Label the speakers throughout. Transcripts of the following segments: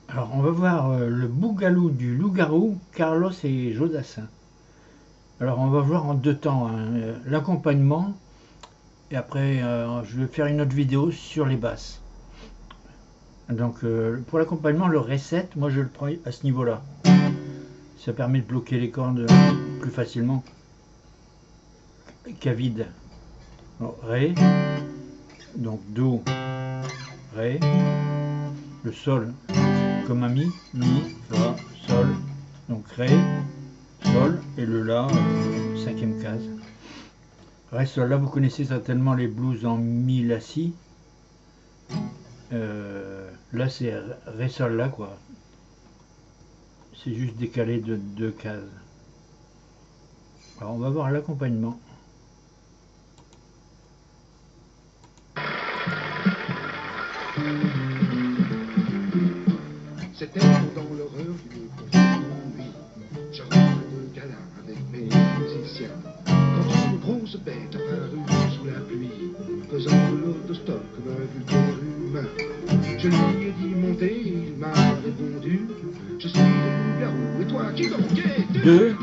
Speaker 1: Alors, on va voir le bougalou du loup-garou, Carlos et Jodassin. Alors, on va voir en deux temps, hein, l'accompagnement, et après, je vais faire une autre vidéo sur les basses. Donc, pour l'accompagnement, le reset, moi je le prends à ce niveau-là. Ça permet de bloquer les cordes plus facilement qu'à vide. Alors, Ré, donc Do, Ré, le Sol comme un Mi, Fa, Sol, donc Ré, Sol, et le La, cinquième case. Ré, Sol, là vous connaissez certainement les blues en Mi, La, Si. Là c'est Ré, Sol, La quoi. C'est juste décalé de deux cases. Alors on va voir l'accompagnement.
Speaker 2: C'était pendant l'horreur d'une profonde nuit. Je rentrais de gala avec mes musiciens. Quand une grosse bête apparut sous la pluie, faisant de l'autostop comme un vulgaire humain. Je lui ai dit monter, il m'a répondu: je suis le loup-garou, et toi qui donc es-tu?
Speaker 1: Deux.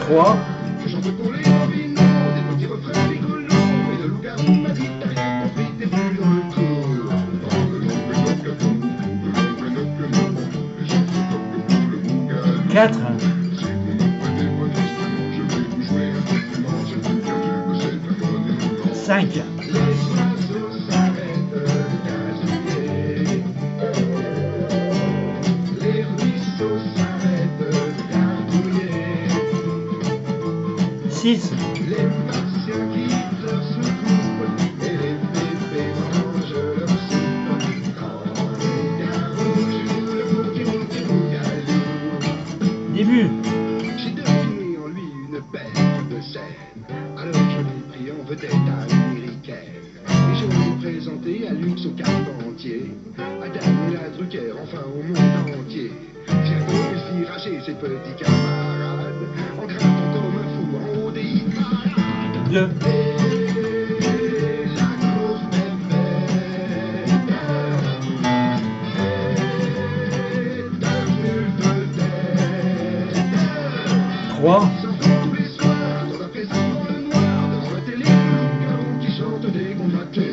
Speaker 1: Trois.
Speaker 2: Je chante pour les robineaux, des petits refrains rigolos, et le loup-garou m'a dit: t'as rien compris, t'es plus dans le cours.
Speaker 1: Quatre. Cinq.
Speaker 2: Les oiseaux s'arrêtent de gazouiller. Les ruisseaux s'arrêtent de gardouiller.
Speaker 1: Six.
Speaker 2: Les martiens quittent leur soucoupe et les bébés mangent leur soupe. Quand les garous jouent le petit bougalou.
Speaker 1: Début.
Speaker 2: J'ai deviné en lui une bête de scène. Alors je l'ai pris en vedette américaine. Et je l'ai présenté à Lux, au Carpentier, à Daniela Drucker, enfin au monde entier. J'ai réussi à rager ses petits camarades en grattant comme un fou en haut des hit-parades.
Speaker 1: Deux.
Speaker 2: Et la grosse bébête est devenue vedette.
Speaker 1: Trois.
Speaker 2: Tous les soirs, dans la prison dans le noir, devant la télé, le loup-garou qui chante décontracté.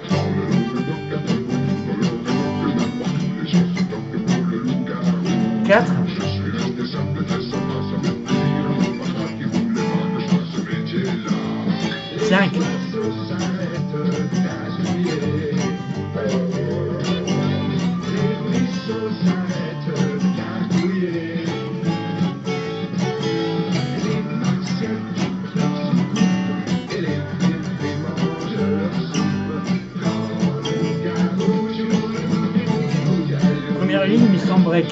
Speaker 2: Dans le les gens se toquent pour le loup-garou.
Speaker 1: Quatre.
Speaker 2: Je suis responsable de ça, ça me dit, pas toi qui voulais pas que je fasse ce métier-là.
Speaker 1: Cinq.
Speaker 2: Les oiseaux s'arrêtent de gazouiller. Les ruisseaux s'arrêtent de gardouiller. Les martiens quittent leur soucoupe et les bébés mangent leur soupe. Quand les garous jouent le loup-garou.
Speaker 1: Première ligne, mais sans break.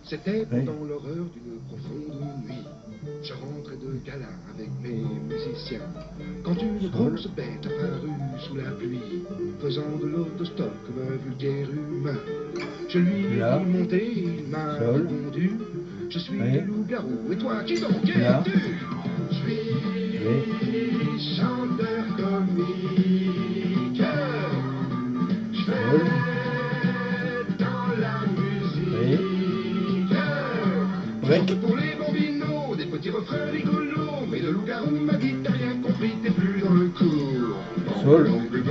Speaker 2: C'était pendant l'horreur d'une profonde nuit. Je rentrais de gala avec mes musiciens. Quand une grosse bête apparut sous la pluie, faisant de l'autostop comme un vulgaire humain. Je lui ai
Speaker 1: Là.
Speaker 2: dit monter, il m'a
Speaker 1: Sol.
Speaker 2: répondu: je suis
Speaker 1: Ré.
Speaker 2: le loup-garou, et toi qui donc
Speaker 1: Là.
Speaker 2: es-tu? Je suis chanteur comique. Je
Speaker 1: Sol.
Speaker 2: fais dans la
Speaker 1: Ré.
Speaker 2: musique.
Speaker 1: Break.
Speaker 2: Chante pour les bambinos, des petits refrains rigolos, mais le loup-garou m'a dit: t'as rien compris, t'es plus dans le cours.
Speaker 1: Sol.
Speaker 2: Les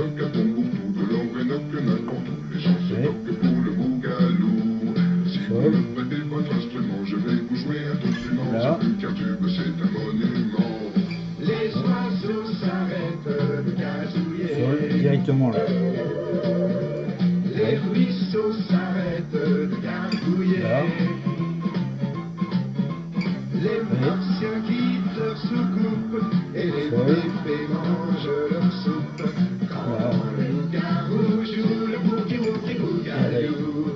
Speaker 2: gens se
Speaker 1: Ré.
Speaker 2: toquent pour le bougalou. Si vous
Speaker 1: Sol.
Speaker 2: me prêtez votre instrument, je vais vous jouer un instrument.
Speaker 1: Là. directement là.
Speaker 2: Les ruisseaux s'arrêtent de gargouiller.
Speaker 1: Là.
Speaker 2: Les martiens quittent leur soucoupe et les pépés mangent leur soupe. Quand le loup-garou joue le bouki-wouki-bougalou.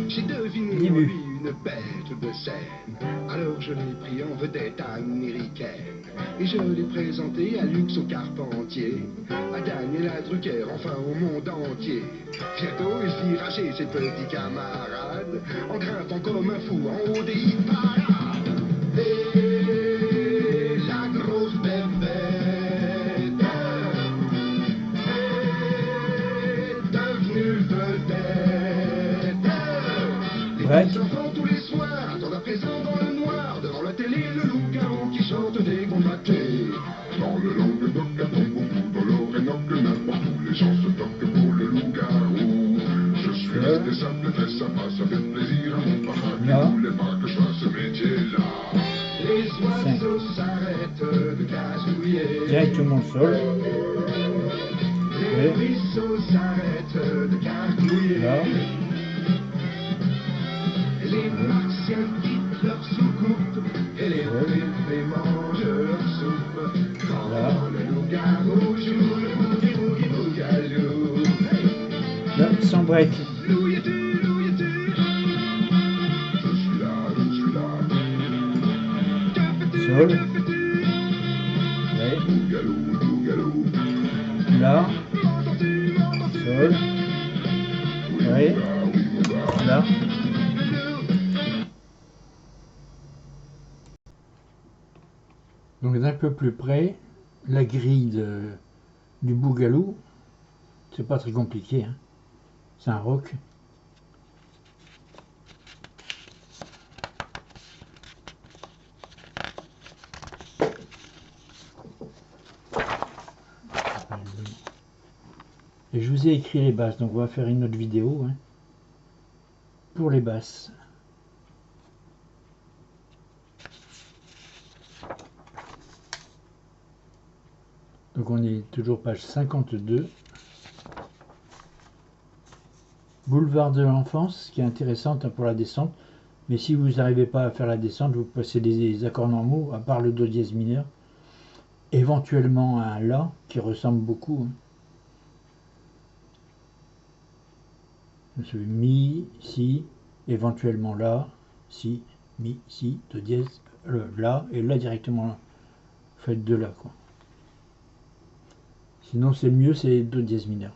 Speaker 2: J'ai deviné en lui une bête de scène. Alors je l'ai pris en vedette américaine. Et je l'ai présenté à Lux au Carpentier, à Daniel à Drucker, enfin au monde entier. Bientôt il fit rager ses petits camarades, en grimpant comme un fou en haut des hit parades. Et la grosse bébête est devenue vedette. Les petits enfants tous les soirs attendent à présent dans le noir, devant la télé le loup-garou qui chante des combattés. Dans le Languedoc, à Tombouctou, dans l'Orénoque, n'importe où les gens se toquent pour le loup-garou. Je suis resté simple, très sympa, ça fait plaisir à mon papa qui voulait pas que je fasse ce métier-là. Les oiseaux s'arrêtent de gazouiller.
Speaker 1: Directement au sol.
Speaker 2: Les ruisseaux s'arrêtent de gargouiller.
Speaker 1: Là.
Speaker 2: Les martiens quittent leur soucoupe et les pépés mangent leur soupe. Quand le loup-garou joue le boogie-woogie-boogaloo.
Speaker 1: Là, sans break.
Speaker 2: Loup y es-tu, loup y es-tu? Je suis là, je suis là. Que fais-tu,
Speaker 1: Sol.
Speaker 2: que fais-tu?
Speaker 1: Ouais.
Speaker 2: Bougalou, bougalou.
Speaker 1: Là.
Speaker 2: M'entends-tu, m'entends-tu?
Speaker 1: Sol. Ouais. Là. Donc d'un peu plus près, la grille du bougalou, c'est pas très compliqué, hein. C'est un rock. Et je vous ai écrit les basses, donc on va faire une autre vidéo, hein, pour les basses. Donc on est toujours page 52. Boulevard de l'enfance, qui est intéressante pour la descente. Mais si vous n'arrivez pas à faire la descente, vous passez des accords normaux, à part le do dièse mineur. Éventuellement un la, qui ressemble beaucoup. Mi, si, éventuellement la, si, mi, si, do dièse, la, et là directement là. Faites de la, quoi. Sinon c'est mieux, c'est do dièse mineur.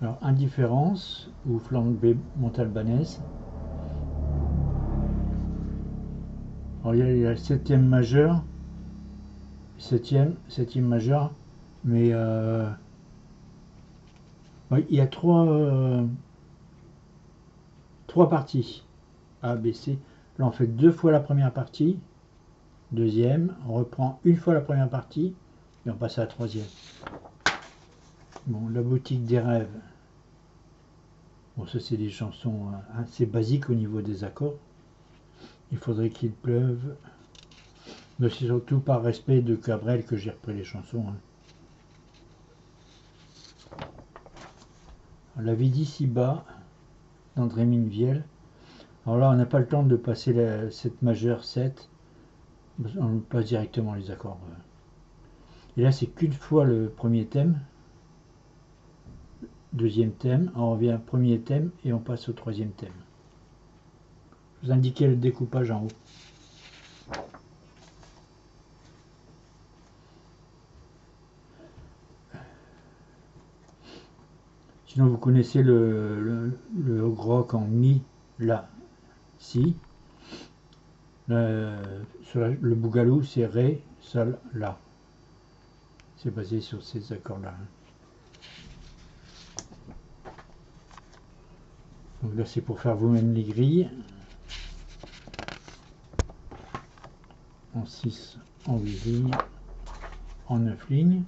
Speaker 1: Alors indifférence ou flambée montalbanaise. Alors il y a la septième majeure, septième majeure, mais il y a trois parties A, B, C. Là on fait deux fois la première partie, deuxième, on reprend une fois la première partie et on passe à la troisième. Bon, la boutique des rêves. Bon, ça c'est des chansons assez basiques au niveau des accords. Il faudrait qu'il pleuve. Mais c'est surtout par respect de Cabrel que j'ai repris les chansons. Hein. La vie d'ici-bas, d'André Minviel. Alors là, on n'a pas le temps de passer cette majeure 7. On passe directement les accords. Et là, c'est qu'une fois le premier thème. Deuxième thème, on revient au premier thème et on passe au troisième thème. Je vous indiquais le découpage en haut. Sinon vous connaissez le rock en mi, la, si. Le bougalou c'est ré, sol, la. C'est basé sur ces accords-là. Donc là c'est pour faire vous-même les grilles. En 6, en 8 lignes, en 9 lignes.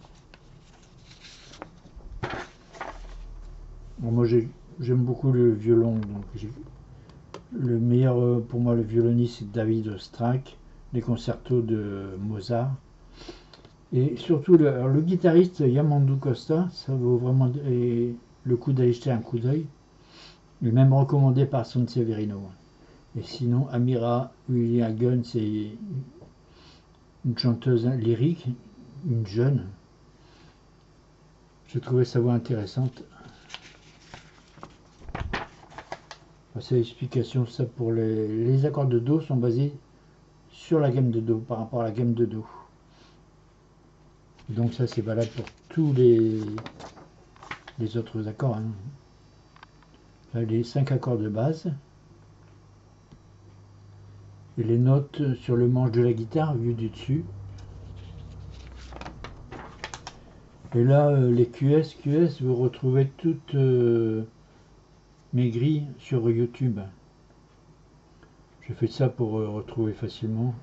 Speaker 1: Bon, moi j'aime beaucoup le violon, donc le meilleur pour moi le violoniste c'est David Ostrach, les concertos de Mozart. Et surtout, le guitariste Yamandou Costa, ça vaut vraiment le coup d'aller jeter un coup d'œil. Il est même recommandé par Sanseverino. Et sinon, Amira Julia Gunn, c'est une chanteuse lyrique, une jeune. Je trouvais sa voix intéressante. C'est l'explication, ça pour les accords de Do sont basés sur la gamme de Do, par rapport à la gamme de Do. Donc ça c'est valable pour tous les autres accords. Hein. Là, les 5 accords de base. Et les notes sur le manche de la guitare vues du dessus. Et là les QS, vous retrouvez toutes mes grilles sur YouTube. Je fais ça pour retrouver facilement.